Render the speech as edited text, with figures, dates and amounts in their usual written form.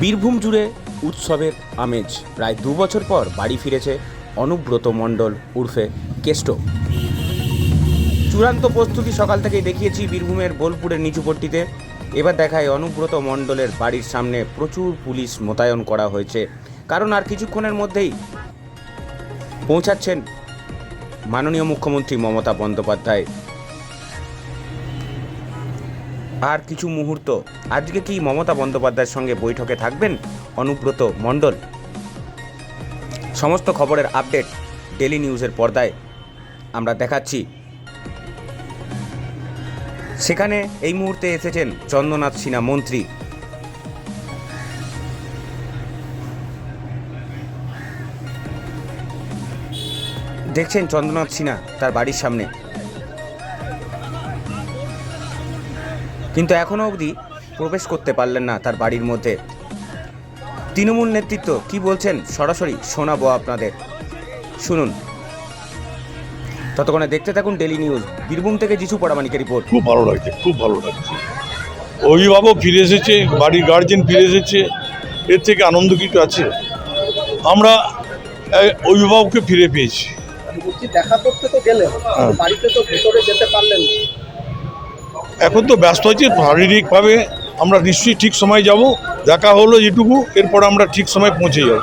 বীরভূম জুড়ে উৎসবের আমেজ। প্রায় 2 বছর পর বাড়ি ফিরেছে অনুব্রত মণ্ডল উর্ফে কেষ্ট। চূড়ান্ত প্রস্তুতি সকাল থেকেই দেখিয়েছি বীরভূমের বোলপুরের নিচুপট্টিতে। এবার দেখায় অনুব্রত মণ্ডলের বাড়ির সামনে প্রচুর পুলিশ মোতায়েন করা হয়েছে, কারণ আর কিছুক্ষণের মধ্যেই পৌঁছাচ্ছেন মাননীয় মুখ্যমন্ত্রী মমতা বন্দ্যোপাধ্যায়। আর কিছু মুহূর্ত, আজকে কি মমতা বন্দ্যোপাধ্যায়ের সঙ্গে বৈঠকে থাকবেন অনুব্রত মণ্ডল? সমস্ত খবরের আপডেট ডেলি নিউজের পর্দায় আমরা দেখাচ্ছি। সেখানে এই মুহূর্তে এসেছেন চন্দ্রনাথ সিনহা মন্ত্রী। দেখছেন চন্দ্রনাথ সিনহা তার বাড়ির সামনে, কিন্তু এখনও অবধি প্রবেশ করতে পারলেন না তার বাড়ির মধ্যে। তৃণমূল নেতৃত্ব কি বলছেন সরাসরি শোনাবো আপনাদের, শুনুন। ততক্ষণে দেখতে থাকুন ডেলি নিউজ। বীরভূম থেকে যিশু পরামানিকের রিপোর্ট। খুব ভালো লাগছে, খুব ভালো লাগছে। অভিভাবক ফিরে এসেছে, বাড়ির গার্জেন ফিরে এসেছে, এর থেকে আনন্দ কিছু আছে? আমরা অভিভাবককে ফিরে পেয়েছি। দেখা করতে তো গেলেন, বাড়িতে তো ভেতরে যেতে পারলেন না। এখন তো ব্যস্ত আছি, শারীরিকভাবে আমরা নিশ্চয়ই ঠিক সময় যাব। দেখা হলো যেটুকু, এরপর আমরা ঠিক সময় পৌঁছে যাব।